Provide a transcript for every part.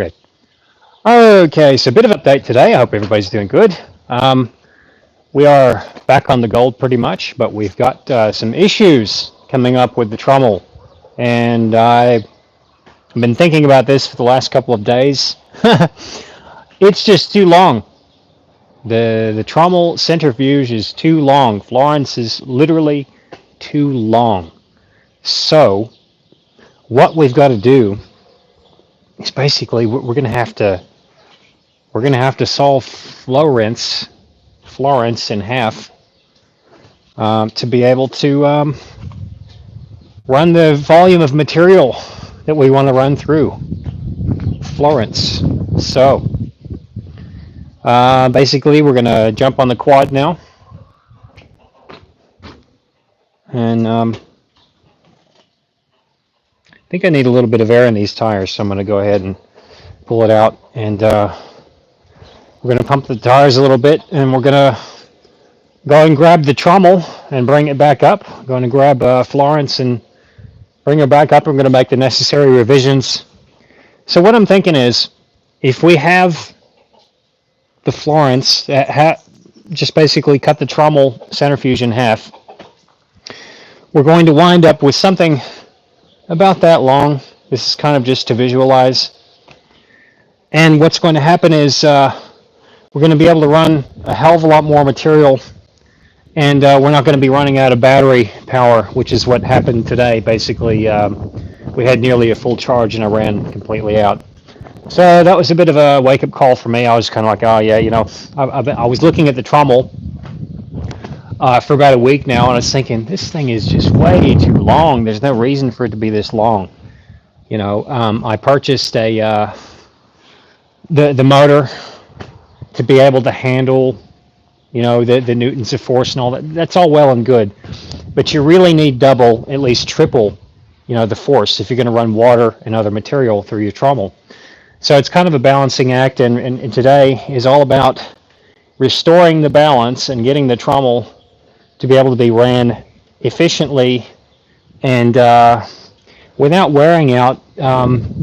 Great. Okay, so a bit of update today. I hope everybody's doing good. We are back on the gold pretty much, but we've got some issues coming up with the Trommel. And I've been thinking about this for the last couple of days. It's just too long. The Trommel centrifuge is too long. Flowrinse is literally too long. So what we've got to do is basically we're going to have to solve Flowrinse in half to be able to run the volume of material that we want to run through Flowrinse. So basically we're going to jump on the quad now, and I think I need a little bit of air in these tires, so I'm going to go ahead and pull it out, and we're going to pump the tires a little bit, and we're going to go and grab the Trommel and bring it back up. I'm going to grab Flowrinse and bring her back up. I'm going to make the necessary revisions. So what I'm thinking is, if we have the Flowrinse, just basically cut the Trommel centrifuge in half, we're going to wind up with something about that long. This is kind of just to visualize. And what's going to happen is we're going to be able to run a hell of a lot more material, and we're not going to be running out of battery power, which is what happened today. Basically, we had nearly a full charge and I ran completely out. So that was a bit of a wake-up call for me. I was kind of like, oh yeah, you know, I was looking at the Trommel for about a week now, and I was thinking, this thing is just way too long. There's no reason for it to be this long. You know, I purchased the motor to be able to handle, you know, the newtons of force and all that. That's all well and good, but you really need double, at least triple, you know, the force if you're going to run water and other material through your Trommel. So it's kind of a balancing act, and today is all about restoring the balance and getting the Trommel to be able to be ran efficiently and without wearing out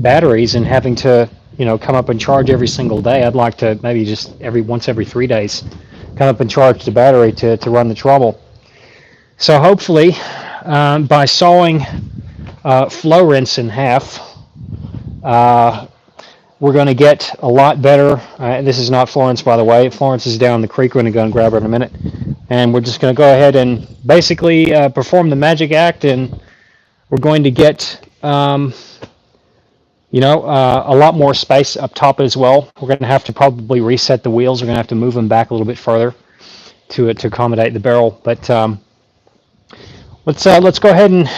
batteries and having to, you know, come up and charge every single day. I'd like to maybe just once every 3 days come up and charge the battery to run the Trommel. So hopefully by sawing Flowrinse in half, we're going to get a lot better. This is not Flowrinse, by the way. Flowrinse is down the creek. We're going to go and grab her in a minute. And we're just going to go ahead and basically perform the magic act, and we're going to get you know, a lot more space up top as well. We're going to have to probably reset the wheels. We're going to have to move them back a little bit further to accommodate the barrel. But let's go ahead and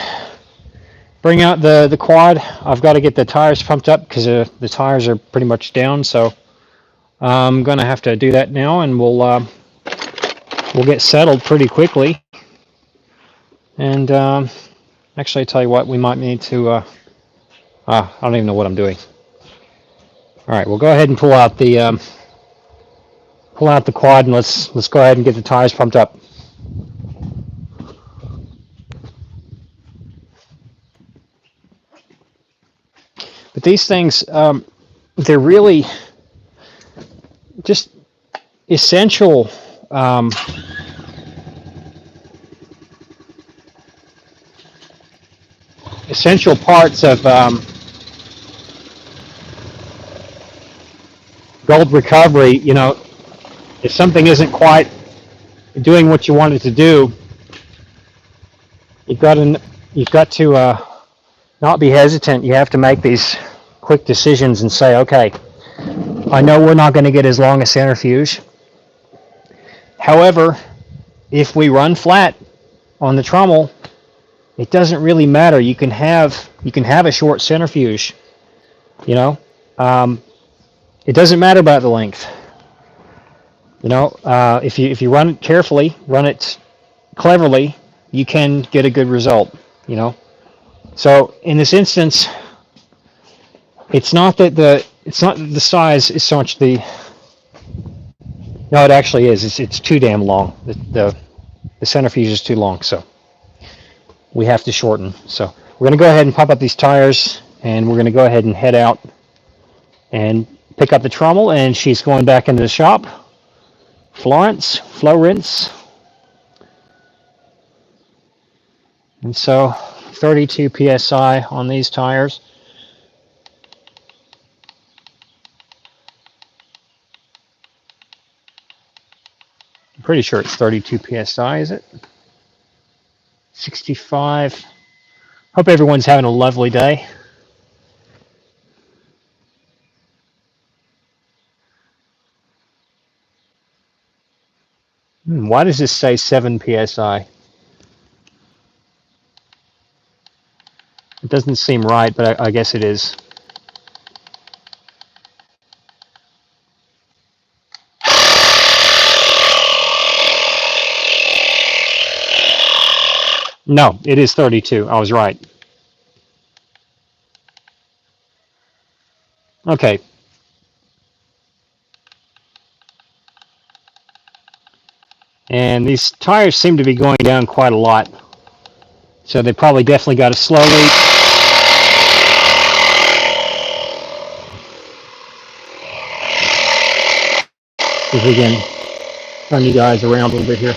bring out the quad. I've got to get the tires pumped up because the tires are pretty much down. So I'm going to have to do that now, and we'll get settled pretty quickly. And actually, I tell you what, we might need to. I don't even know what I'm doing. All right, we'll go ahead and pull out the quad, and let's go ahead and get the tires pumped up. But these things, they're really just essential. Essential parts of gold recovery. You know, if something isn't quite doing what you want it to do, you've got to not be hesitant. You have to make these quick decisions and say, okay, I know we're not going to get as long a centrifuge. However, if we run flat on the Trommel, it doesn't really matter. You can have a short centrifuge. You know, it doesn't matter about the length. You know, if you run it carefully, run it cleverly, you can get a good result. You know, so in this instance, it's not that the size is so much the. No, it actually is. It's too damn long. The centrifuge is too long, so we have to shorten. So we're going to go ahead and pop up these tires, and we're going to go ahead and head out and pick up the trommel, and she's going back into the shop. Flowrinse. And so 32 psi on these tires. I'm pretty sure it's 32 psi, is it? 65. Hope everyone's having a lovely day. Why does this say 7 psi? It doesn't seem right, but I guess it is. No, it is 32. I was right. Okay. And these tires seem to be going down quite a lot. So they probably definitely got to slowly. See if we can turn you guys around a little bit here.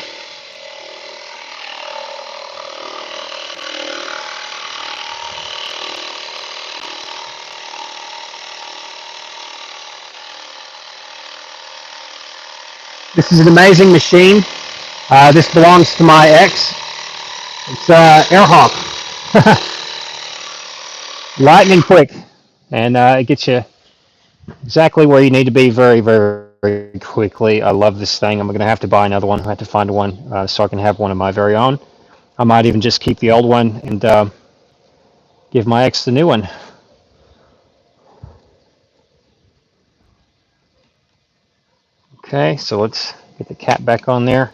This is an amazing machine. This belongs to my ex. It's Airhawk. Lightning quick. And it gets you exactly where you need to be very, very, very quickly. I love this thing. I'm going to have to buy another one. I have to find one so I can have one of my very own. I might even just keep the old one and give my ex the new one. Okay, so let's get the cap back on there.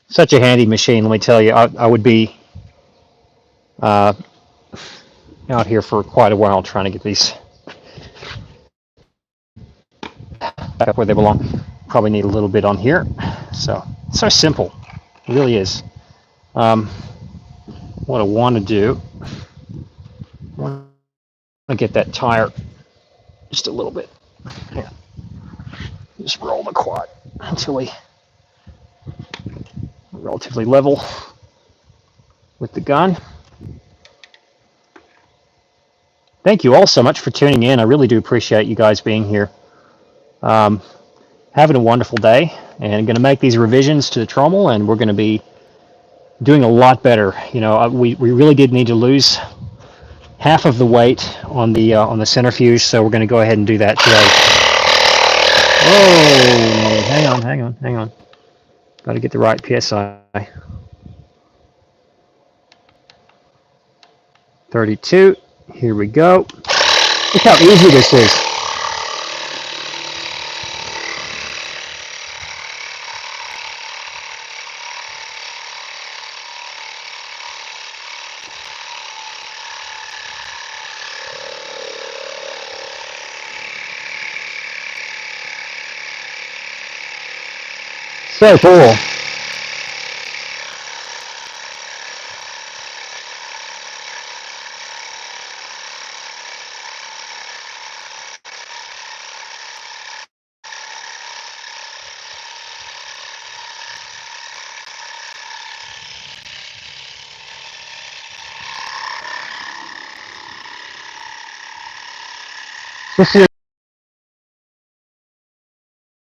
Such a handy machine, let me tell you. I would be out here for quite a while trying to get these back up where they belong. Probably need a little bit on here. So simple. It really is. What I want to do, I want to get that tire just a little bit. Here. Just roll the quad until we relatively level with the gun. Thank you all so much for tuning in. I really do appreciate you guys being here. Having a wonderful day, and I'm going to make these revisions to the trommel, and we're going to be doing a lot better. You know, we really did need to lose half of the weight on the centrifuge, so we're going to go ahead and do that today. Oh, hang on. Got to get the right PSI. 32. Here we go. Look how easy this is. So cool. This is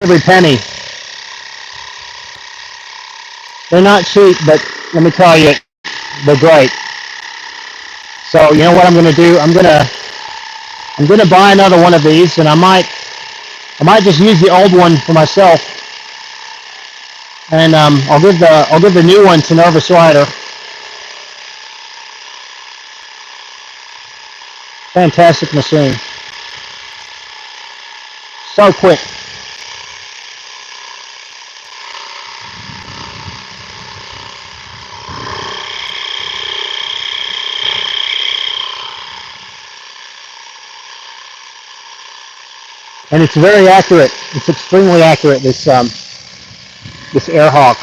every penny. They're not cheap, but let me tell you, they're great. So you know what I'm going to do? I'm going to buy another one of these, and I might just use the old one for myself, and I'll give the new one to Nervous Rider. Fantastic machine. So quick. And it's very accurate. It's extremely accurate, this Airhawk.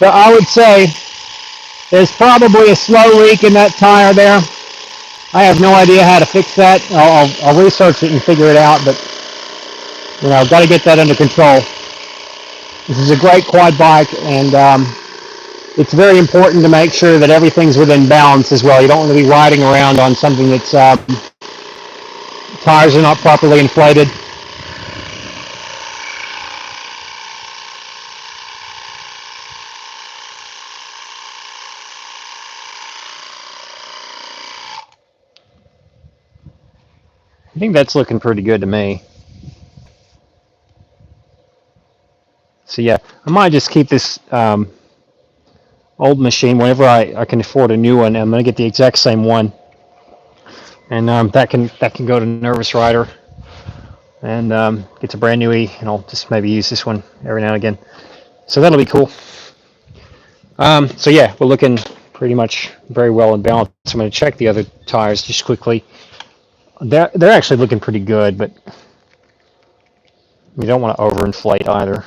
So I would say there's probably a slow leak in that tire there. I have no idea how to fix that. I'll research it and figure it out, but I've got to get that under control. This is a great quad bike, and it's very important to make sure that everything's within balance as well. You don't want to be riding around on something that's tires are not properly inflated. I think that's looking pretty good to me. So yeah, I might just keep this old machine whenever I can afford a new one. I'm going to get the exact same one, and that can go to Nervous Rider, and get a brand new E, and I'll just maybe use this one every now and again. So that'll be cool. So yeah, we're looking pretty much very well in balance. I'm going to check the other tires just quickly. They're actually looking pretty good, but you don't want to overinflate either.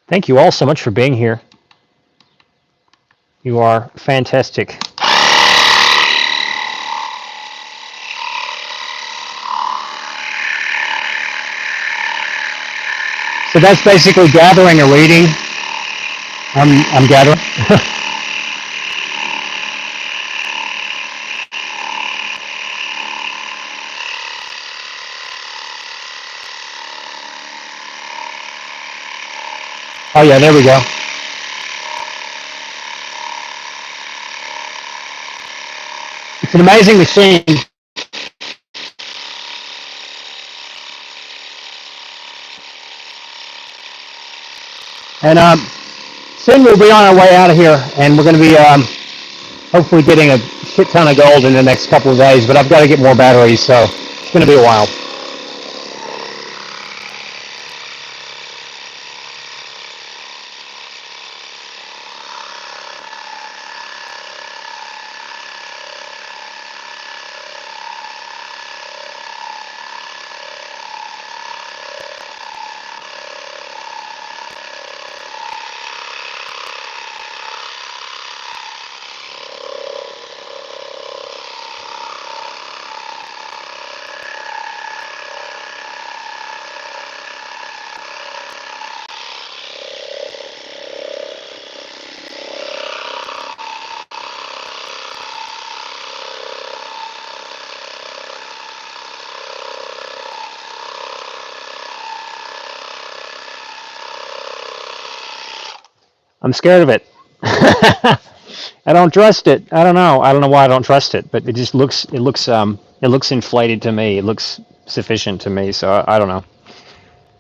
Thank you all so much for being here. You are fantastic. So that's basically gathering a reading. I'm gathering. Oh yeah, there we go. It's an amazing machine. And soon we'll be on our way out of here, and we're going to be hopefully getting a shit ton of gold in the next couple of days. But I've got to get more batteries, so it's going to be a while. I'm scared of it. I don't trust it. I don't know. I don't know why I don't trust it, but it just looks inflated to me. It looks sufficient to me, so I don't know.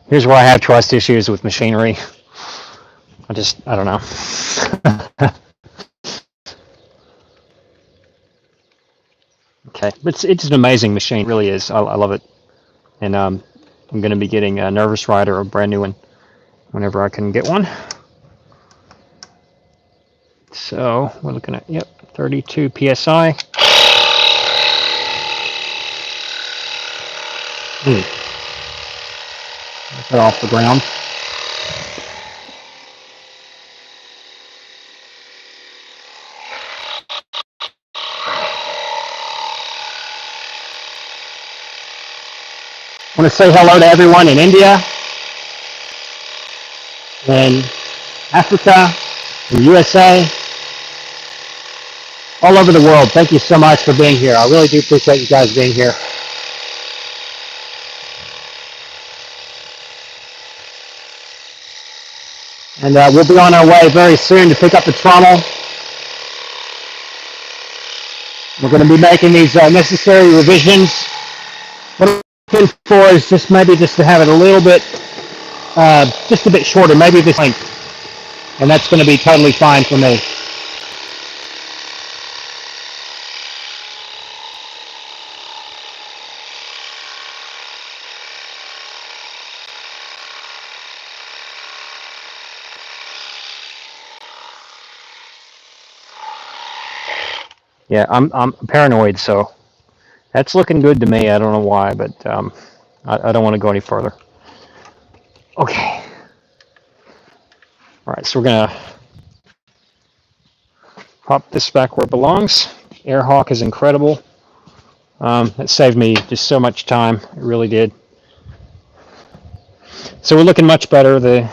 Here's where I have trust issues with machinery. I don't know. Okay, but it's an amazing machine. It really is. I love it, and I'm going to be getting a Nervous Rider, a brand new one, whenever I can get one. So we're looking at 32 psi. Get that off the ground. I want to say hello to everyone in India, in Africa, in USA, all over the world. Thank you so much for being here. I really do appreciate you guys being here. And we'll be on our way very soon to pick up the Trommel. We're going to be making these necessary revisions. What I'm looking for is just to have it a little bit, just a bit shorter, maybe this length. And that's going to be totally fine for me. Yeah, I'm paranoid, so that's looking good to me. I don't know why, but I don't want to go any further. Okay. All right, so we're gonna pop this back where it belongs. Airhawk is incredible. It saved me just so much time. It really did. So we're looking much better. The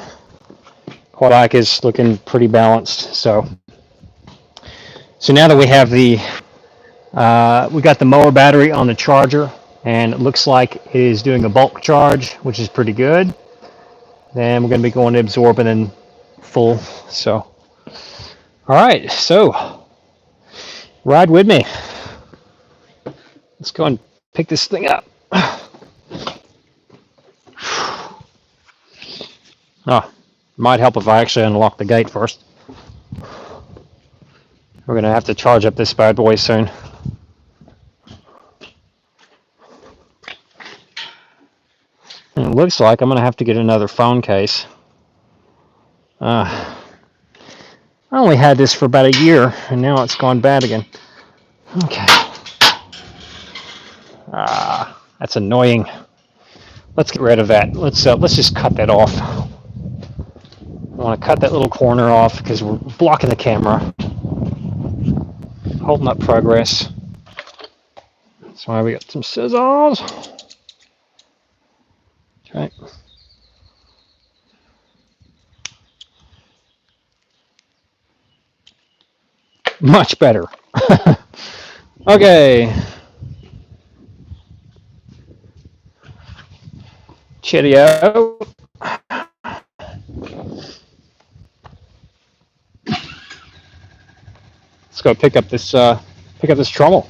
quad bike is looking pretty balanced. So now that we have we got the mower battery on the charger, and it looks like it is doing a bulk charge, which is pretty good. Then we're going to be going to absorb and then full. So, all right. So ride with me. Let's go and pick this thing up. Oh, might help if I actually unlock the gate first. We're going to have to charge up this bad boy soon. And it looks like I'm going to have to get another phone case. I only had this for about a year, and now it's gone bad again. Okay. That's annoying. Let's get rid of that. Let's just cut that off. I want to cut that little corner off because we're blocking the camera. Holding up progress. That's why we got some scissors. Okay. Much better. Okay. Cheerio. Let's go pick up this trommel.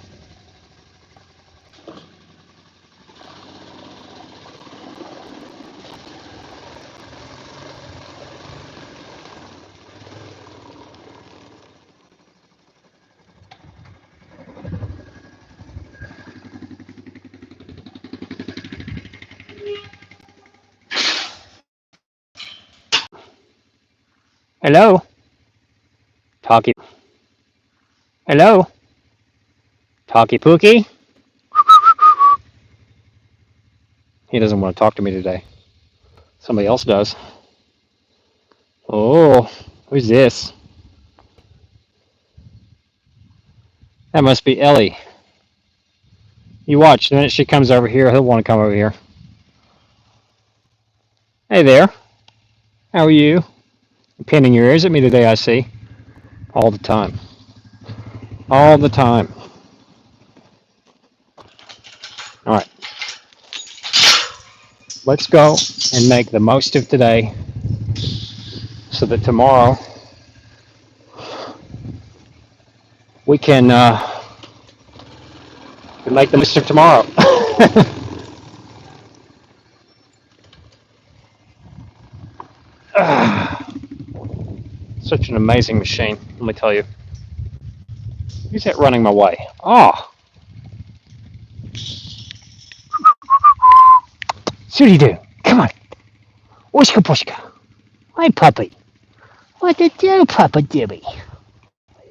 Hello. Talkie. Hello. Talkie Pookie. He doesn't want to talk to me today. Somebody else does. Oh, who's this? That must be Ellie. You watch. The minute she comes over here, he'll want to come over here. Hey there. How are you? You're pinning your ears at me today, I see. All the time. All the time. All right. Let's go and make the most of today so that tomorrow we can make the most of tomorrow. Such an amazing machine, let me tell you. Who's that running my way? Oh. Sooty-doo, come on. Wishka pushka. Hi, puppy. What to do, Papa Dibby?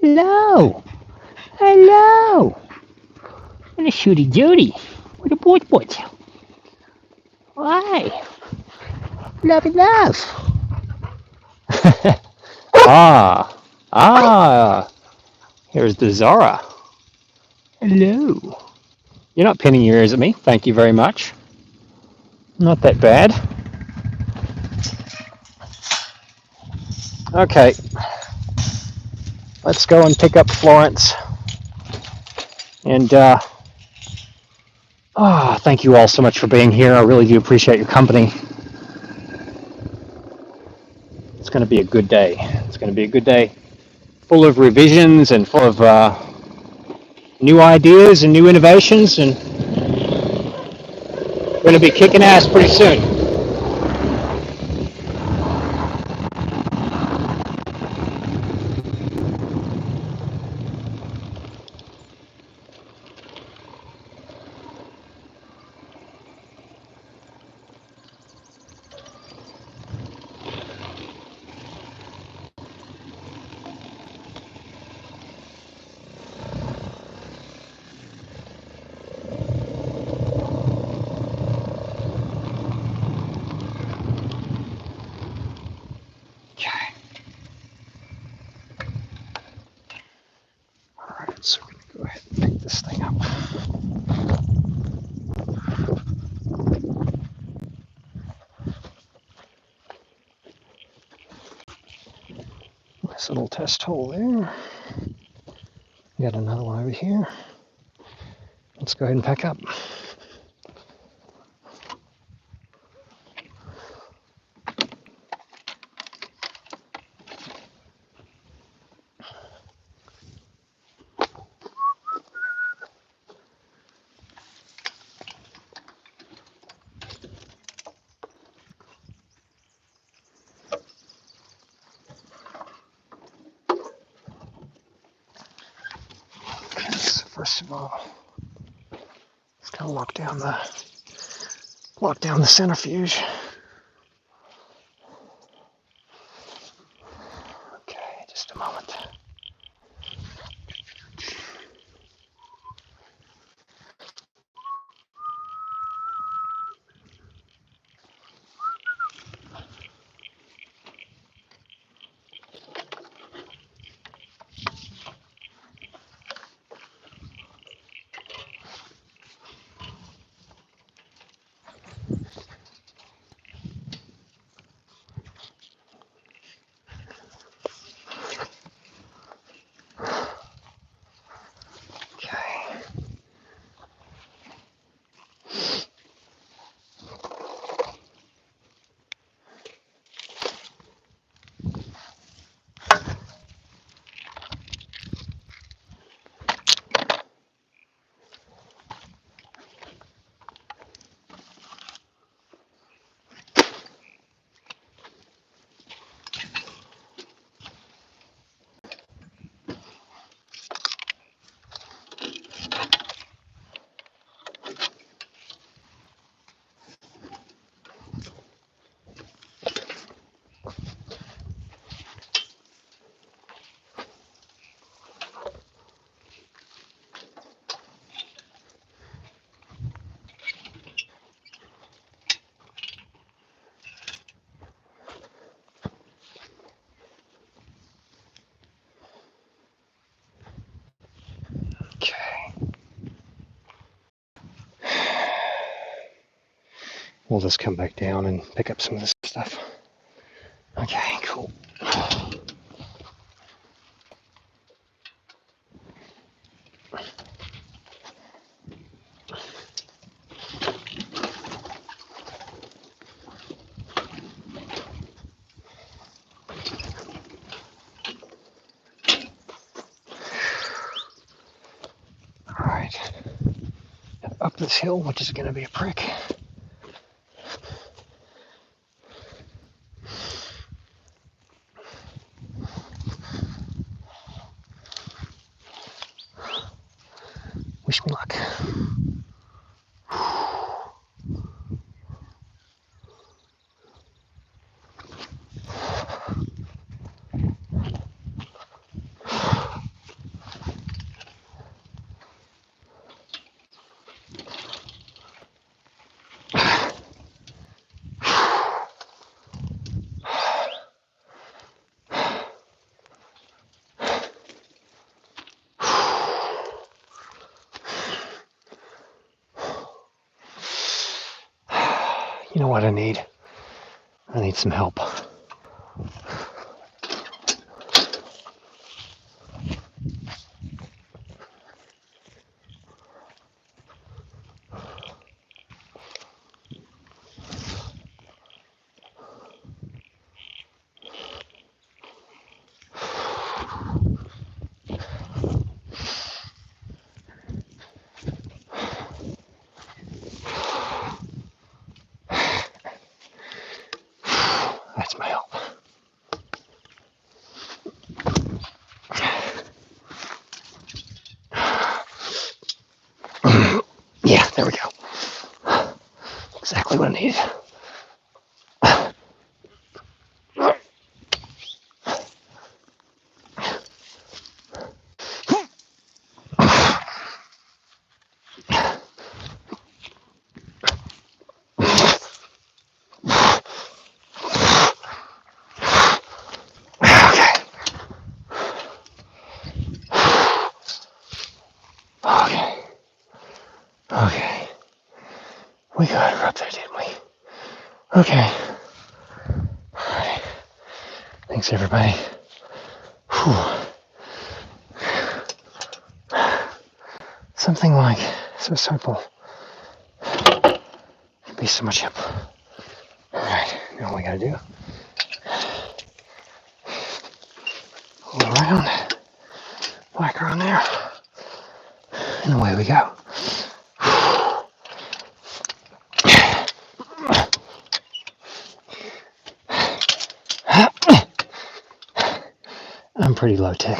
Hello. Hello. And a shooty Judy. What a boy. Why? Love. Ah. Here's the Zara. Hello. You're not pinning your ears at me. Thank you very much. Not that bad. Okay. Let's go and pick up Flowrinse. And thank you all so much for being here. I really do appreciate your company. It's going to be a good day. It's going to be a good day, full of revisions and full of new ideas and new innovations, and we're going to be kicking ass pretty soon. this little test hole there. Got another one over here. Let's go ahead and pack up. First of all, it's gonna lock down the centrifuge. Okay, just a moment. We'll just come back down and pick up some of this stuff. Okay, cool. All right, up this hill, which is going to be a prick. Wish me luck. You know what I need? I need some help. That's my help. Yeah, there we go. Exactly what I needed. Okay. We got her up there, didn't we? Okay. Alright. Thanks, everybody. Something like so simple can be so much help. Alright, now all we gotta do, pull it around, whack her on there, and away we go. I'm pretty low tech.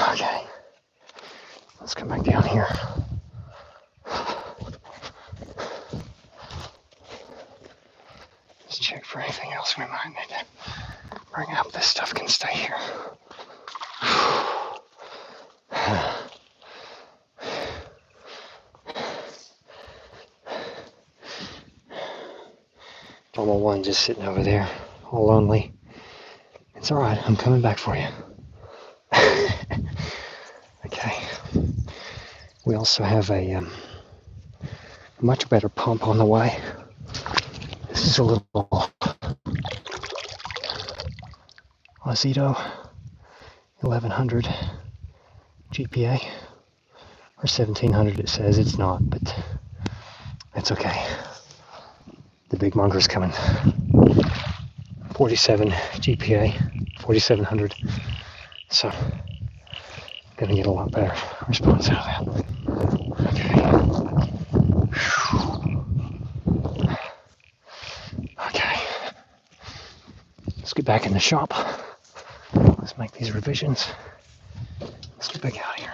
Okay, let's come back down here. Let's check for anything else we might need to bring up. This stuff can stay here. Trommel 1 just sitting over there, all lonely. It's alright, I'm coming back for you. Okay. We also have a much better pump on the way. This is a little Ozito 1100 GPA, or 1700 it says. It's not, but it's okay. The big monger's coming. 47 GPA, 4700. So, gonna get a lot better response out of that. Okay. Okay. Let's get back in the shop. Let's make these revisions. Let's get back out of here.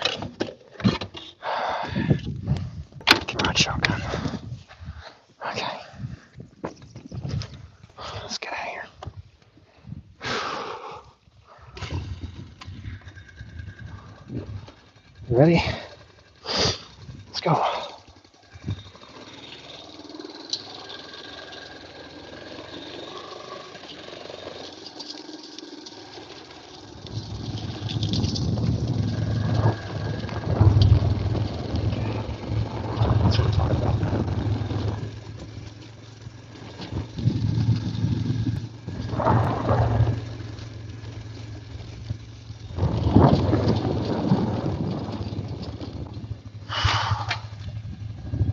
Garage shotgun. Okay. Let's get out of here. You ready? Let's go. That's what I'm talking about.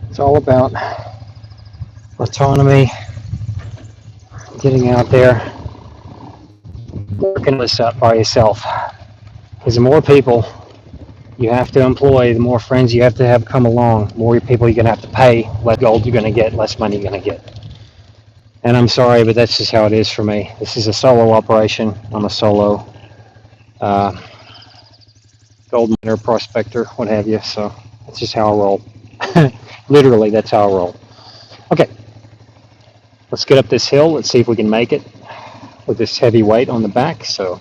It's all about autonomy, getting out there, working this up by yourself. Because the more people you have to employ, the more friends you have to have come along, the more people you're going to have to pay, less gold you're going to get, less money you're going to get. And I'm sorry, but that's just how it is for me. This is a solo operation. I'm a solo gold miner, prospector, what have you. So that's just how I roll. Literally, that's how I roll. Okay, let's get up this hill. Let's see if we can make it with this heavy weight on the back. So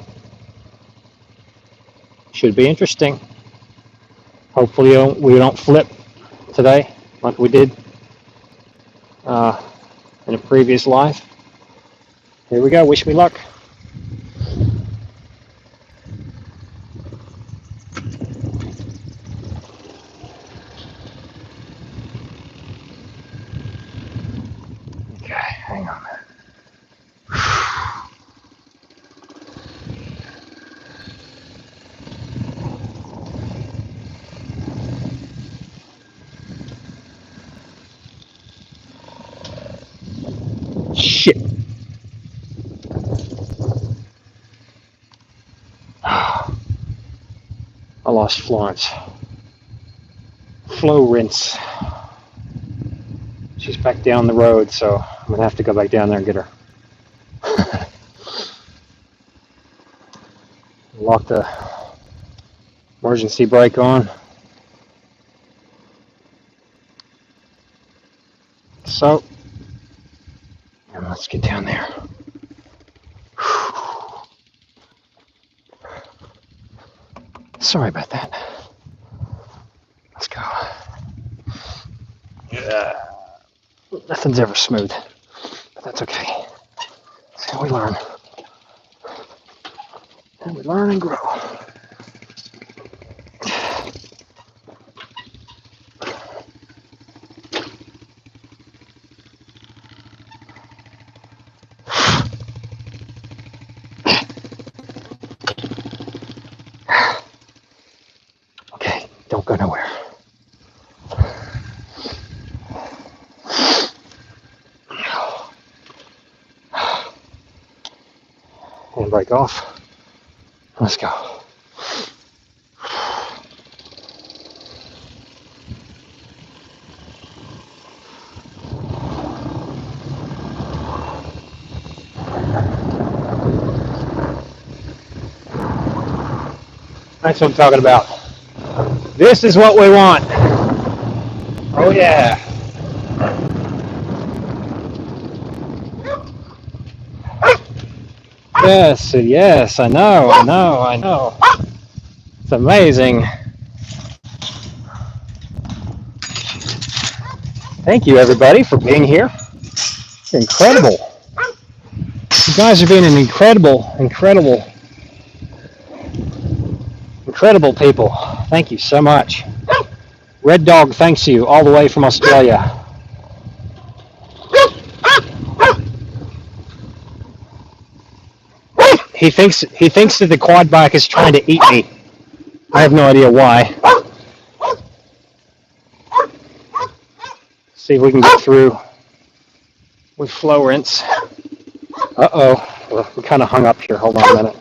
should be interesting. Hopefully we don't flip today like we did in a previous life. Here we go. Wish me luck. Okay, hang on. Shit. I lost Florence. Flowrinse. She's back down the road, so I'm going to have to go back down there and get her. Lock the emergency brake on. So, and let's get down there. Sorry about that. Let's go. Nothing's ever smooth, but that's okay. That's how we learn. And we learn and grow. Don't go nowhere. Handbrake off. Let's go. That's what I'm talking about. This is what we want. Oh yeah. Yes, I know. It's amazing. Thank you everybody for being here. It's incredible. You guys are being an incredible people. Thank you so much. Red Dog thanks you all the way from Australia. He thinks that the quad bike is trying to eat me. I have no idea why. See if we can get through with Flowrinse. Uh-oh. Well, we kind of hung up here. Hold on a minute.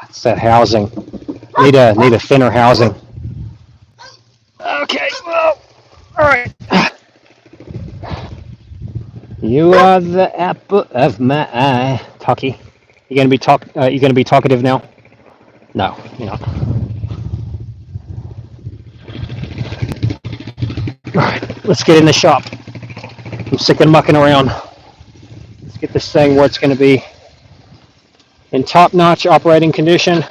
It's that housing. Need a thinner housing. Okay, well, all right. You are the apple of my eye. Talkie. You gonna be talkative now? No, you're not. All right, let's get in the shop. I'm sick of mucking around. Let's get this thing where it's going to be in top-notch operating condition,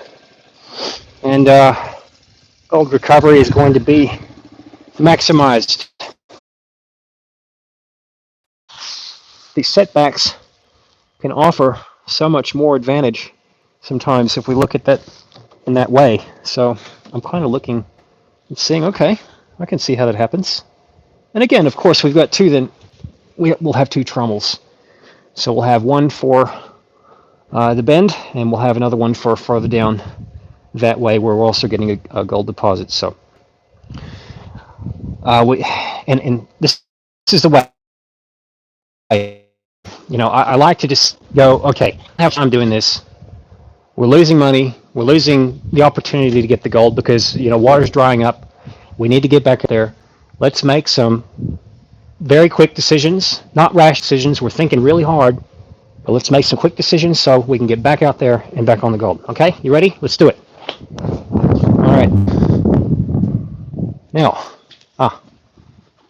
and gold recovery is going to be maximized. These setbacks can offer so much more advantage sometimes if we look at that in that way. So I'm kind of looking and seeing, okay, I can see how that happens. And again, of course, we've got two, then we'll have two trommels. So we'll have one for the bend, and we'll have another one for further down that way where we're also getting a gold deposit. So and this is the way, I like to just go, okay, I have time doing this. We're losing money. We're losing the opportunity to get the gold because, water's drying up. We need to get back there. Let's make some very quick decisions, not rash decisions. We're thinking really hard, but let's make some quick decisions so we can get back out there and back on the gold. Okay, you ready? Let's do it. All right. Now,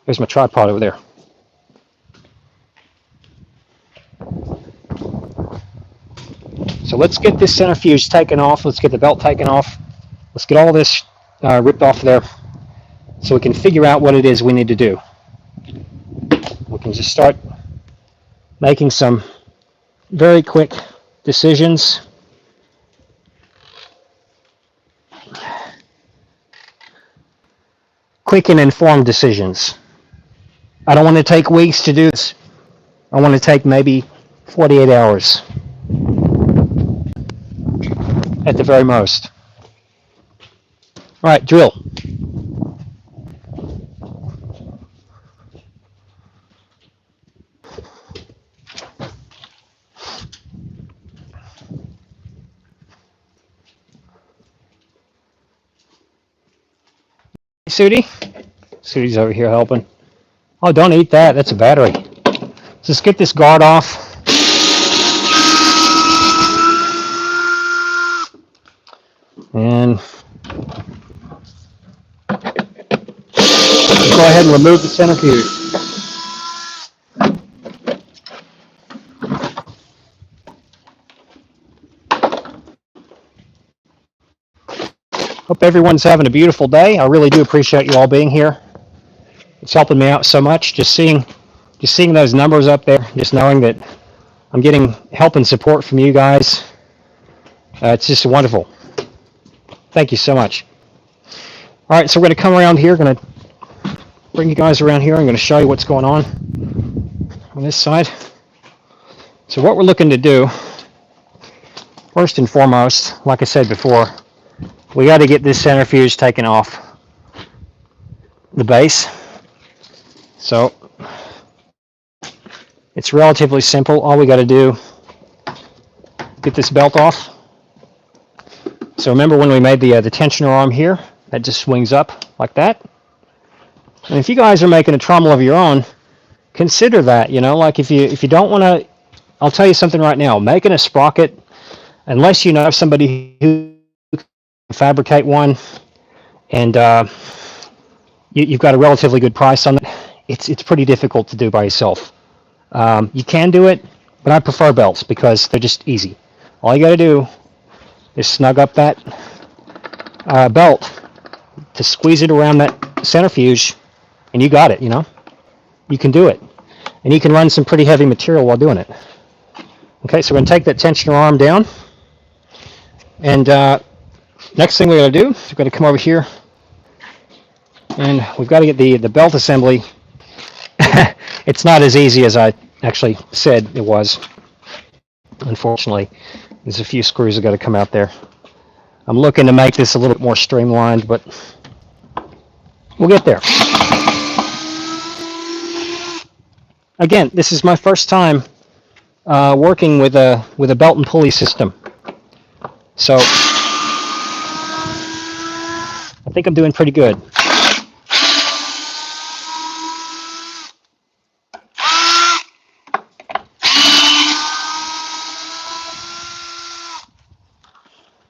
there's my tripod over there. So let's get this centrifuge taken off. Let's get the belt taken off. Let's get all this ripped off there so we can figure out what it is we need to do. We can just start making some very quick decisions. Quick and informed decisions. I don't want to take weeks to do this. I want to take maybe 48 hours at the very most. All right, drill. Sudie? Sudie's over here helping. Oh, don't eat that. That's a battery. Just get this guard off. And go ahead and remove the centrifuge. Hope everyone's having a beautiful day. I really do appreciate you all being here. It's helping me out so much. Just seeing those numbers up there, just knowing that I'm getting help and support from you guys. It's just wonderful. Thank you so much. All right, so we're going to come around here. Going to bring you guys around here. I'm going to show you what's going on this side. So what we're looking to do, first and foremost, like I said before, we got to get this centrifuge taken off the base. So it's relatively simple. All we got to do, get this belt off. So remember when we made the tensioner arm here, that just swings up like that. And if you guys are making a trommel of your own, consider that, you know, like if you don't want to, I'll tell you something right now, making a sprocket, unless you know somebody who can fabricate one and you've got a relatively good price on it, it's pretty difficult to do by yourself. You can do it, but I prefer belts because they're just easy. All you got to do is snug up that belt to squeeze it around that centrifuge, and you got it, you know. You can do it. And you can run some pretty heavy material while doing it. Okay, so we're going to take that tensioner arm down. And next thing we're going to do is we're going to come over here. And we've got to get the belt assembly. It's not as easy as I actually said it was. Unfortunately, there's a few screws that got to come out there. I'm looking to make this a little bit more streamlined, but we'll get there. Again, this is my first time working with a belt and pulley system, so I think I'm doing pretty good.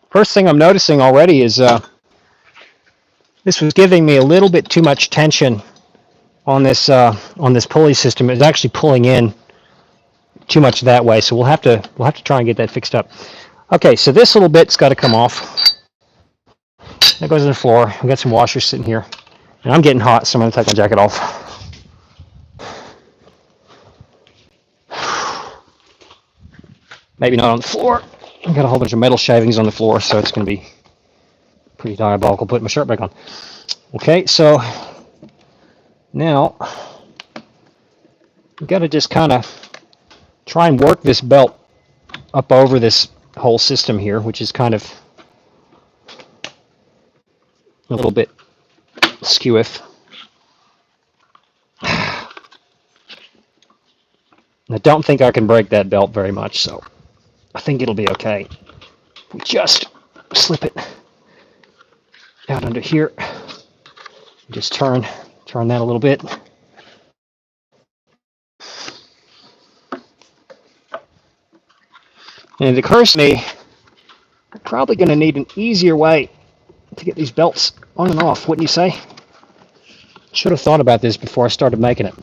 First thing I'm noticing already is this was giving me a little bit too much tension on this pulley system. It's actually pulling in too much that way, so we'll have to try and get that fixed up. Okay, so this little bit's got to come off. That goes on the floor. We got some washers sitting here, and I'm getting hot, so I'm going to take my jacket off. Maybe not on the floor. I've got a whole bunch of metal shavings on the floor, so it's going to be pretty diabolical putting my shirt back on. Okay, so now we've got to just kind of try and work this belt up over this whole system here, which is kind of a little bit skewiff. I don't think I can break that belt very much, so I think it'll be okay. We just slip it out under here. Just turn that a little bit. And it occurs to me, I'm probably going to need an easier way to get these belts on and off, wouldn't you say? Should have thought about this before I started making it.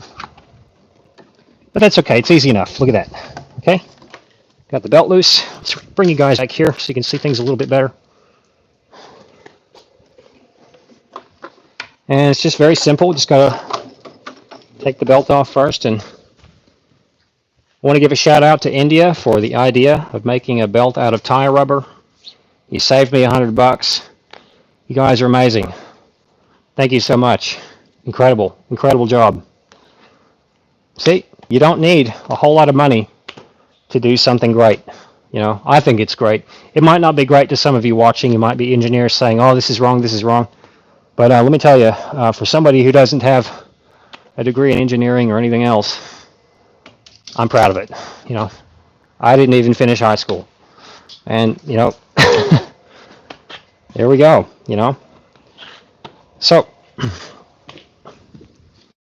But that's okay, it's easy enough. Look at that. Okay? Got the belt loose. Let's bring you guys back here so you can see things a little bit better. And it's just very simple. Just gotta take the belt off first. And I want to give a shout out to India for the idea of making a belt out of tire rubber. You saved me $100. You guys are amazing. Thank you so much. Incredible job. See, you don't need a whole lot of money to do something great. You know, I think it's great. It might not be great to some of you watching. You might be engineers saying, oh, this is wrong, this is wrong. But let me tell you, for somebody who doesn't have a degree in engineering or anything else, I'm proud of it. You know, I didn't even finish high school. And, you know, there we go, you know. So